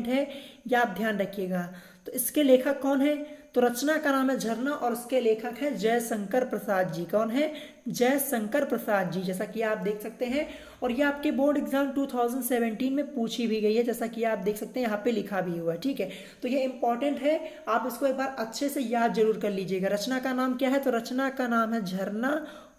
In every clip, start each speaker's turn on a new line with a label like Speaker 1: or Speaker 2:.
Speaker 1: है, ये आप ध्यान रखिएगा। तो इसके लेखक कौन है? तो रचना का नाम है झरना और उसके लेखक हैं जयशंकर प्रसाद जी। कौन है? जयशंकर प्रसाद जी, जैसा कि आप देख सकते हैं। और ये आपके बोर्ड एग्जाम 2017 में पूछी भी गई है, जैसा कि आप देख सकते हैं यहाँ पे लिखा भी हुआ है। ठीक है, तो ये इंपॉर्टेंट है, आप इसको एक बार अच्छे से याद जरूर कर लीजिएगा। रचना का नाम क्या है? तो रचना का नाम है झरना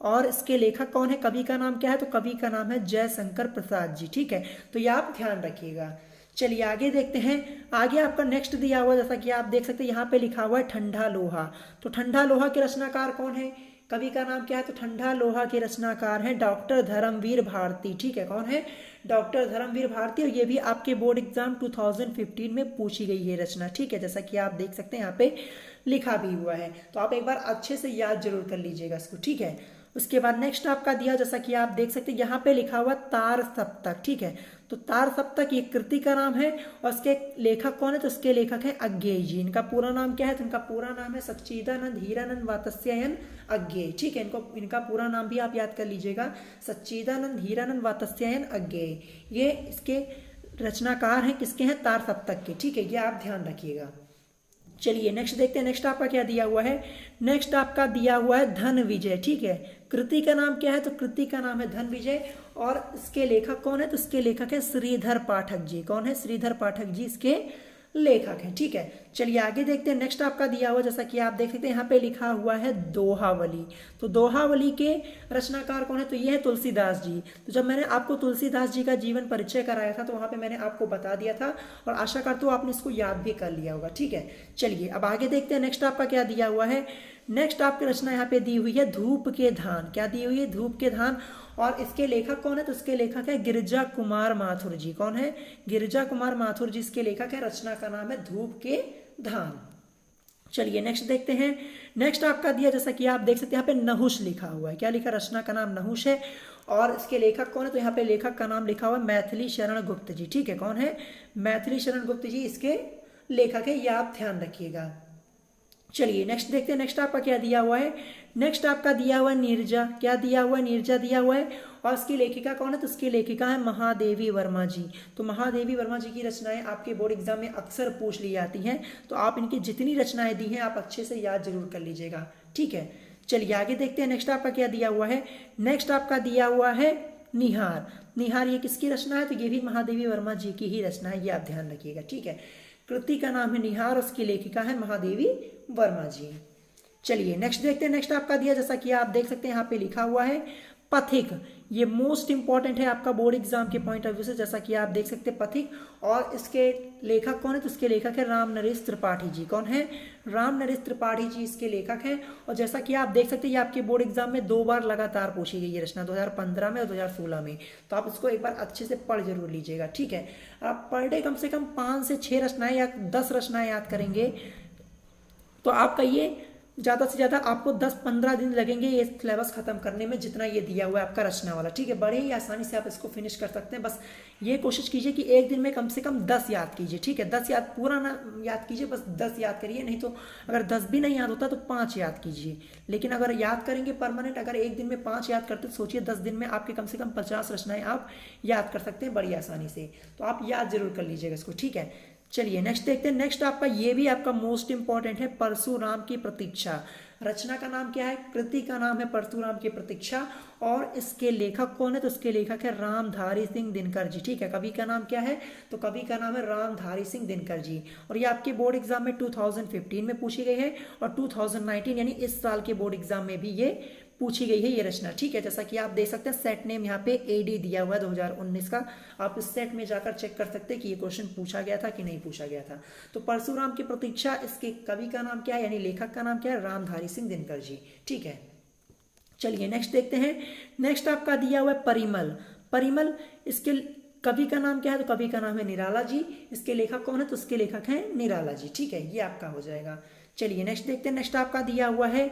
Speaker 1: और इसके लेखक कौन है? कवि का नाम क्या है? तो कवि का नाम है जयशंकर प्रसाद जी। ठीक है, तो ये आप ध्यान रखिएगा। चलिए आगे देखते हैं। आगे आपका नेक्स्ट दिया हुआ, जैसा कि आप देख सकते हैं यहाँ पे लिखा हुआ है ठंडा लोहा। तो ठंडा लोहा के रचनाकार कौन है? कवि का नाम क्या है? तो ठंडा लोहा के रचनाकार हैं डॉक्टर धर्मवीर भारती। ठीक है, कौन है? डॉक्टर धर्मवीर भारती। और ये भी आपके बोर्ड एग्जाम 2015 में पूछी गई है रचना। ठीक है, जैसा कि आप देख सकते हैं यहाँ पे लिखा भी हुआ है, तो आप एक बार अच्छे से याद जरूर कर लीजिएगा इसको। ठीक है, उसके बाद नेक्स्ट आपका दिया, जैसा कि आप देख सकते हैं यहाँ पे लिखा हुआ तार सप्तक। ठीक है, तो तार सप्तक ये कृति का नाम है और इसके लेखक कौन है? तो इसके लेखक है अज्ञेय जी। इनका पूरा नाम क्या है? तो इनका पूरा नाम है सच्चिदानंद हीरानंद वात्स्यायन अज्ञेय। ठीक है, इनका पूरा नाम भी आप याद कर लीजिएगा, सच्चिदानंद हीरानंद वात्स्यायन अज्ञेय। ये इसके रचनाकार हैं, किसके हैं? तार सप्तक के। ठीक है, ये आप ध्यान रखिएगा। चलिए नेक्स्ट देखते हैं, नेक्स्ट आपका क्या दिया हुआ है? नेक्स्ट आपका दिया हुआ है धन विजय। ठीक है, कृति का नाम क्या है? तो कृति का नाम है धन विजय और इसके लेखक कौन है? तो इसके लेखक है श्रीधर पाठक जी। कौन है? श्रीधर पाठक जी इसके लेखक हैं। ठीक है, चलिए आगे देखते हैं। नेक्स्ट आपका दिया हुआ, जैसा कि आप देख सकते हैं यहाँ पे लिखा हुआ है दोहावली। तो दोहावली के रचनाकार कौन है? तो ये है तुलसीदास जी। तो जब मैंने आपको तुलसीदास जी का जीवन परिचय कराया था तो वहां पे मैंने आपको बता दिया था और आशा करता हूँ आपने इसको याद भी कर लिया होगा। ठीक है, चलिए अब आगे देखते हैं। नेक्स्ट आपका क्या दिया हुआ है? नेक्स्ट आपकी रचना यहाँ पे दी हुई है धूप के धान। क्या दी हुई है? धूप के धान। और इसके लेखक कौन है? तो इसके लेखक है गिरिजा कुमार माथुर जी। कौन है? गिरिजा कुमार माथुर जी इसके लेखक है। रचना का नाम है धूप के धान। चलिए नेक्स्ट देखते हैं। नेक्स्ट आपका दिया, जैसा कि आप देख सकते हैं यहाँ पे नहुष लिखा हुआ है। क्या लिखा? रचना का नाम नहुष है और इसके लेखक कौन है? तो यहाँ पे लेखक का नाम लिखा हुआ है मैथिली शरण गुप्त जी। ठीक है, कौन है? मैथिली शरण गुप्त जी इसके लेखक है, ये आप ध्यान रखिएगा। चलिए नेक्स्ट देखते हैं। नेक्स्ट आपका क्या दिया हुआ है? नेक्स्ट आपका दिया हुआ है नीरजा। क्या दिया हुआ है? नीरजा दिया हुआ है और इसकी लेखिका कौन है? तो इसकी लेखिका है महादेवी वर्मा जी। तो महादेवी वर्मा जी की रचनाएं आपके बोर्ड एग्जाम में अक्सर पूछ ली जाती हैं, तो आप इनकी जितनी रचनाएं दी हैं आप अच्छे से याद जरूर कर लीजिएगा। ठीक है, चलिए आगे देखते हैं। नेक्स्ट आपका क्या दिया हुआ है? नेक्स्ट आपका दिया हुआ है निहार। निहार ये किसकी रचना है? तो ये भी महादेवी वर्मा जी की ही रचना है, ये आप ध्यान रखिएगा। ठीक है, कृति का नाम है निहार, उसकी लेखिका है महादेवी वर्मा जी। चलिए नेक्स्ट देखते हैं। नेक्स्ट आपका दिया, जैसा कि आप देख सकते हैं यहाँ पे लिखा हुआ है पथिक। ये मोस्ट इंपॉर्टेंट है आपका बोर्ड एग्जाम के पॉइंट ऑफ व्यू से, जैसा कि आप देख सकते हैं पथिक। और इसके लेखक कौन है? तो इसके लेखक है राम नरेश त्रिपाठी जी। कौन है? राम नरेश त्रिपाठी जी इसके लेखक हैं। और जैसा कि आप देख सकते हैं ये आपके बोर्ड एग्जाम में 2 बार लगातार पूछी गई है रचना, 2015 में और 2016 में। तो आप इसको एक बार अच्छे से पढ़ जरूर लीजिएगा। ठीक है, आप पर डे कम से कम 5 से 6 रचनाएं या 10 रचनाएं याद करेंगे तो आपका ये ज़्यादा से ज़्यादा आपको 10-15 दिन लगेंगे ये सिलेबस खत्म करने में, जितना ये दिया हुआ है आपका रचना वाला। ठीक है, बड़े ही आसानी से आप इसको फिनिश कर सकते हैं। बस ये कोशिश कीजिए कि एक दिन में कम से कम 10 याद कीजिए। ठीक है, 10 याद पूरा ना याद कीजिए, बस 10 याद करिए। नहीं तो अगर 10 भी नहीं याद होता तो 5 याद कीजिए। लेकिन अगर याद करेंगे परमानेंट, अगर एक दिन में 5 याद करते तो सोचिए 10 दिन में आपके कम से कम 50 रचनाएं आप याद कर सकते हैं बड़ी आसानी से। तो आप याद जरूर कर लीजिएगा इसको। ठीक है, चलिए नेक्स्ट देखते हैं। नेक्स्ट आपका ये भी आपका मोस्ट इंपॉर्टेंट है, परशुराम की प्रतीक्षा। रचना का नाम क्या है? कृति का नाम है परशुराम की प्रतीक्षा और इसके लेखक कौन है? तो इसके लेखक है रामधारी सिंह दिनकर जी। ठीक है, कवि का नाम क्या है? तो कवि का नाम है रामधारी सिंह दिनकर जी। और ये आपके बोर्ड एग्जाम में 2015 में पूछी गई है और 2019 यानी इस साल के बोर्ड एग्जाम में भी ये पूछी गई है ये रचना। ठीक है, जैसा कि आप देख सकते हैं सेट नेम यहाँ पे एडी दिया हुआ है 2019 का। आप इस सेट में जाकर चेक कर सकते हैं कि ये क्वेश्चन पूछा गया था कि नहीं पूछा गया था। तो परशुराम की प्रतीक्षा, इसके कवि का नाम क्या है यानी लेखक का नाम क्या है? रामधारी सिंह दिनकर जी। ठीक है, चलिए नेक्स्ट देखते हैं। नेक्स्ट आपका दिया हुआ है परिमल। परिमल इसके कवि का नाम क्या है? तो कवि का नाम है निराला जी। इसके लेखक कौन है? तो इसके लेखक हैं निराला जी। ठीक है, ये आपका हो जाएगा। चलिए नेक्स्ट देखते हैं। नेक्स्ट आपका दिया हुआ है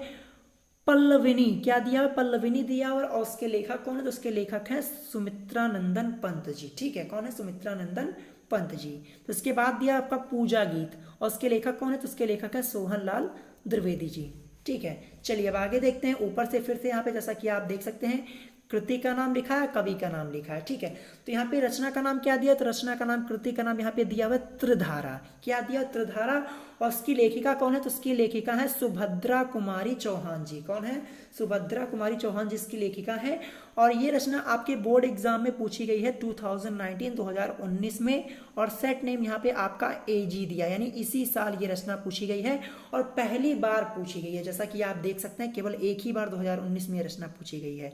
Speaker 1: पल्लविनी। क्या दिया हुआ? पल्लविनी दिया हुआ और उसके लेखक कौन है? तो उसके लेखक हैं सुमित्रानंदन पंत जी। ठीक है, कौन है? सुमित्रानंदन पंत जी। तो इसके बाद दिया आपका पूजा गीत और उसके लेखक कौन है? तो उसके लेखक है सोहन लाल द्विवेदी जी। ठीक है, चलिए अब आगे देखते हैं। ऊपर से फिर से यहाँ पे जैसा कि आप देख सकते हैं कृति का नाम लिखा है, कवि का नाम लिखा है, ठीक है। तो यहाँ पे रचना का नाम क्या दिया, तो रचना का नाम, कृति का नाम यहाँ पे दिया हुआ त्रिधारा। क्या दिया, त्रिधारा। और उसकी लेखिका कौन है, तो उसकी लेखिका है सुभद्रा कुमारी चौहान जी। कौन है, सुभद्रा कुमारी चौहान जी इसकी लेखिका है। और ये रचना आपके बोर्ड एग्जाम में पूछी गई है 2019 में, और सेट नेम यहाँ पे आपका AG दिया, यानी इसी साल ये रचना पूछी गई है और पहली बार पूछी गई है। जैसा कि आप देख सकते हैं केवल एक ही बार 2019 में ये रचना पूछी गई है।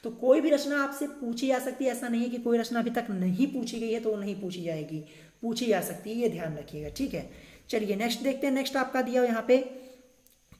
Speaker 1: तो कोई भी रचना आपसे पूछी जा सकती है, ऐसा नहीं है कि कोई रचना अभी तक नहीं पूछी गई है तो वो नहीं पूछी जाएगी, पूछी जा सकती है, ये ध्यान रखिएगा, ठीक है। चलिए नेक्स्ट देखते हैं। नेक्स्ट आपका दिया यहाँ पे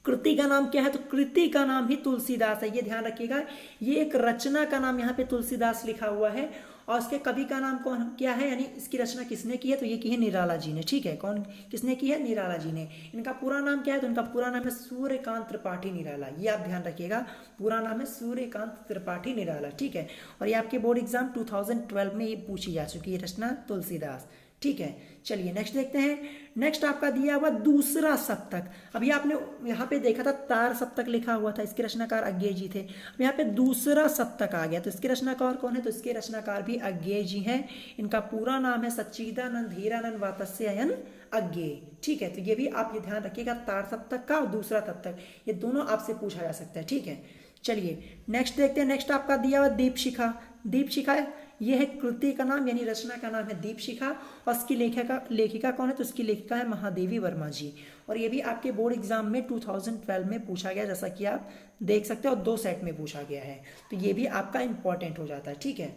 Speaker 1: कृति का नाम क्या है, तो कृति का नाम ही तुलसीदास है, ये ध्यान रखिएगा। ये एक रचना का नाम यहाँ पे तुलसीदास लिखा हुआ है और उसके कवि का नाम कौन क्या है, यानी इसकी रचना किसने की है, तो ये की है निराला जी ने, ठीक है। कौन, किसने की है, निराला जी ने। इनका पूरा नाम क्या है, तो इनका पूरा नाम है सूर्यकांत त्रिपाठी निराला, ये आप ध्यान रखिएगा, पूरा नाम है सूर्यकांत त्रिपाठी निराला, ठीक है। और ये आपके बोर्ड एग्जाम 2012 में ये पूछी जा चुकी है रचना तुलसीदास, ठीक है। चलिए नेक्स्ट देखते हैं। नेक्स्ट आपका दिया हुआ दूसरा सप्तक। अभी आपने यहाँ पे देखा था तार सप्तक लिखा हुआ था, इसके रचनाकार अज्ञेय जी थे। अब यहाँ पे दूसरा सप्तक आ गया, तो इसके रचनाकार कौन है, तो इसके रचनाकार भी अज्ञेय जी हैं। इनका पूरा नाम है सच्चिदानंद हीरानंद वात्स्यायन अज्ञेय, ठीक है। तो ये भी आप ये ध्यान रखिएगा, तार सप्तक का और दूसरा सप्तक, ये दोनों आपसे पूछा जा सकता है, ठीक है। चलिए नेक्स्ट देखते हैं। नेक्स्ट आपका दिया हुआ दीपशिखा। दीपशिखा ये है कृति का नाम, यानी रचना का नाम है दीपशिखा, और उसकी लेखिका कौन है, तो उसकी लेखिका है महादेवी वर्मा जी। और ये भी आपके बोर्ड एग्जाम में 2012 में पूछा गया, जैसा कि आप देख सकते हो, और 2 सेट में पूछा गया है, तो ये भी आपका इंपॉर्टेंट हो जाता है, ठीक है।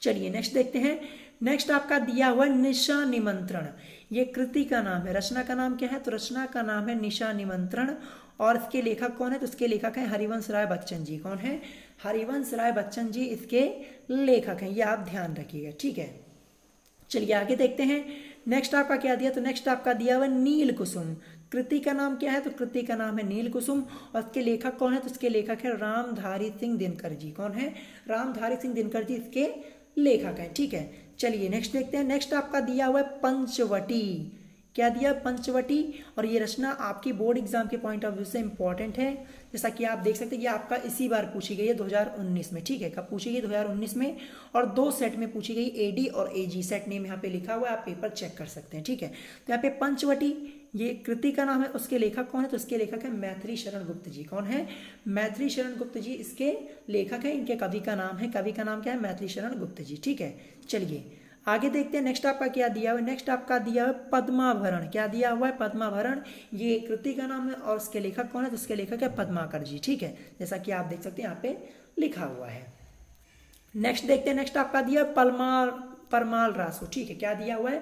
Speaker 1: चलिए नेक्स्ट देखते हैं। नेक्स्ट आपका दिया हुआ निशा निमंत्रण। ये कृति का नाम है, रचना का नाम क्या है, तो रचना का नाम है निशा निमंत्रण, और इसके लेखक कौन है, तो इसके लेखक हैं हरिवंश राय बच्चन जी। कौन है, हरिवंश राय बच्चन जी इसके लेखक हैं, ये आप ध्यान रखिएगा, ठीक है। चलिए आगे देखते हैं। नेक्स्ट आपका क्या दिया, तो नेक्स्ट आपका दिया हुआ नील कुसुम। कृति का नाम क्या है, तो कृति का नाम है नील कुसुम, और इसके लेखक कौन है, तो इसके लेखक है रामधारी सिंह दिनकर जी। कौन है, रामधारी सिंह दिनकर जी इसके लेखक हैं, ठीक है। चलिए नेक्स्ट देखते हैं। नेक्स्ट आपका दिया हुआ है पंचवटी। क्या दिया, पंचवटी, और ये रचना आपकी बोर्ड एग्जाम के पॉइंट ऑफ व्यू से इंपॉर्टेंट है। जैसा कि आप देख सकते हैं, ये आपका इसी बार पूछी गई है 2019 में, ठीक है। कब पूछी गई, 2019 में, और 2 सेट में पूछी गई, AD और AG। सेट नेम यहाँ पे लिखा हुआ है, आप पेपर चेक कर सकते हैं, ठीक है। तो यहाँ पे पंचवटी ये कृति का नाम है, उसके लेखक कौन है, तो इसके लेखक है मैथिली शरण गुप्त जी। कौन है, मैथिली शरण गुप्त जी इसके लेखक हैं। इनके कवि का नाम है, कवि का नाम क्या है, मैथिली शरण गुप्त जी, ठीक है। चलिए आगे देखते हैं। नेक्स्ट आपका क्या दिया हुआ है, नेक्स्ट आपका दिया हुआ है पद्माभरण। क्या दिया हुआ है, पद्माभरण, ये कृति का नाम है, और उसके लेखक कौन है, तो उसके लेखक है पद्माकर जी, ठीक है। जैसा कि आप देख सकते हैं यहाँ पे लिखा हुआ है। नेक्स्ट देखते हैं। नेक्स्ट आपका दिया परमाल रासो, ठीक है। क्या दिया हुआ है,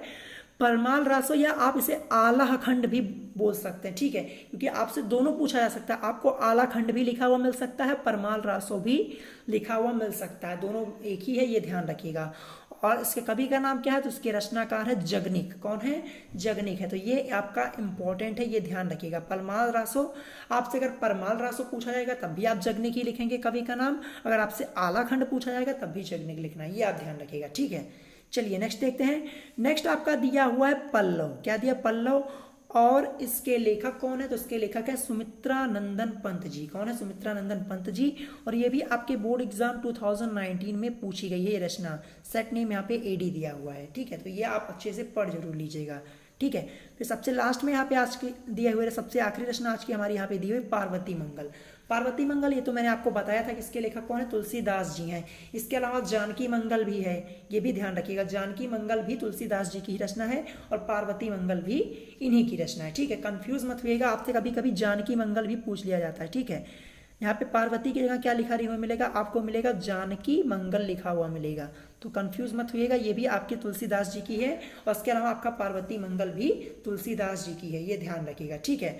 Speaker 1: परमाल रासो, या आप इसे आला खंड भी बोल सकते हैं, ठीक है, क्योंकि आपसे दोनों पूछा जा सकता है। आपको आला खंड भी लिखा हुआ मिल सकता है, परमाल रासो भी लिखा हुआ मिल सकता है, दोनों एक ही है, ये ध्यान रखिएगा। और इसके कवि का नाम क्या है, तो उसके रचनाकार है जगनिक। कौन है, जगनिक है, तो ये आपका इंपॉर्टेंट है, ये ध्यान रखिएगा। परमाल रासो, आपसे अगर परमाल रासो पूछा जाएगा तब भी आप जगनिक ही लिखेंगे कवि का नाम, अगर आपसे आला खंड पूछा जाएगा तब भी जगनिक लिखना है, ये आप ध्यान रखिएगा, ठीक है। चलिए नेक्स्ट देखते हैं। नेक्स्ट आपका दिया हुआ है पल्लव। क्या दिया, पल्लव, और इसके लेखक कौन है, तो इसके लेखक है सुमित्रा नंदन पंत जी। कौन है, सुमित्रा नंदन पंत जी, और ये भी आपके बोर्ड एग्जाम 2019 में पूछी गई है ये रचना। सेट नेम यहाँ पे AD दिया हुआ है, ठीक है। तो ये आप अच्छे से पढ़ जरूर लीजिएगा, ठीक है। फिर सबसे लास्ट में यहाँ पे आज की दिए हुए सबसे आखिरी रचना आज की हमारी यहाँ पे दी हुई पार्वती मंगल। पार्वती मंगल, ये तो मैंने आपको बताया था कि इसके लेखक कौन है, तुलसीदास जी हैं। इसके अलावा जानकी मंगल भी है, ये भी ध्यान रखिएगा। जानकी मंगल भी तुलसीदास जी की रचना है, और पार्वती मंगल भी इन्हीं की रचना है, ठीक है। कंफ्यूज मत होइएगा, आपसे कभी कभी जानकी मंगल भी पूछ लिया जाता है, ठीक है। यहाँ पे पार्वती की जगह क्या लिखा हुआ मिलेगा, आपको मिलेगा जानकी मंगल लिखा हुआ मिलेगा, तो कंफ्यूज मत होइएगा। ये भी आपके तुलसीदास जी की है, और इसके अलावा आपका पार्वती मंगल भी तुलसीदास जी की है, ये ध्यान रखिएगा, ठीक है।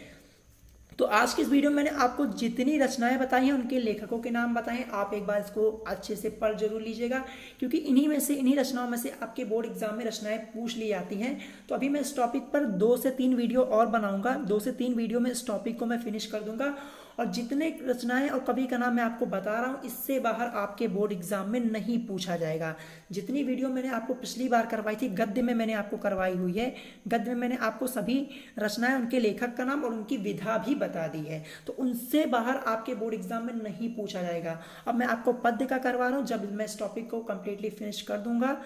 Speaker 1: तो आज की इस वीडियो में मैंने आपको जितनी रचनाएं बताई हैं उनके लेखकों के नाम बताए हैं। आप एक बार इसको अच्छे से पढ़ जरूर लीजिएगा, क्योंकि इन्हीं रचनाओं में से आपके बोर्ड एग्जाम में रचनाएं पूछ ली जाती हैं। तो अभी मैं इस टॉपिक पर 2 से 3 वीडियो और बनाऊंगा, 2 से 3 वीडियो में इस टॉपिक को मैं फिनिश कर दूंगा, और जितने रचनाएं और कवि का नाम मैं आपको बता रहा हूँ इससे बाहर आपके बोर्ड एग्जाम में नहीं पूछा जाएगा। जितनी वीडियो मैंने आपको पिछली बार करवाई थी, गद्य में मैंने आपको करवाई हुई है, गद्य में मैंने आपको सभी रचनाएं, उनके लेखक का नाम और उनकी विधा भी बता दी है, तो उनसे बाहर आपके बोर्ड एग्जाम में नहीं पूछा जाएगा। अब मैं आपको पद्य का करवा रहा हूँ, जब मैं इस टॉपिक को कंप्लीटली फिनिश कर दूंगा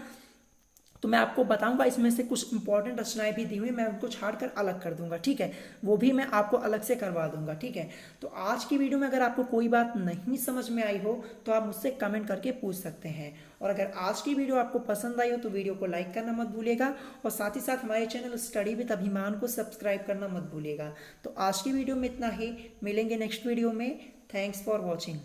Speaker 1: तो मैं आपको बताऊंगा, इसमें से कुछ इंपॉर्टेंट रचनाएं भी दी हुई, मैं उनको छाड़कर अलग कर दूंगा, ठीक है, वो भी मैं आपको अलग से करवा दूंगा, ठीक है। तो आज की वीडियो में अगर आपको कोई बात नहीं समझ में आई हो तो आप मुझसे कमेंट करके पूछ सकते हैं, और अगर आज की वीडियो आपको पसंद आई हो तो वीडियो को लाइक करना मत भूलिएगा, और साथ ही साथ हमारे चैनल स्टडी विद अभिमान को सब्सक्राइब करना मत भूलिएगा। तो आज की वीडियो में इतना ही, मिलेंगे नेक्स्ट वीडियो में। Thanks for watching.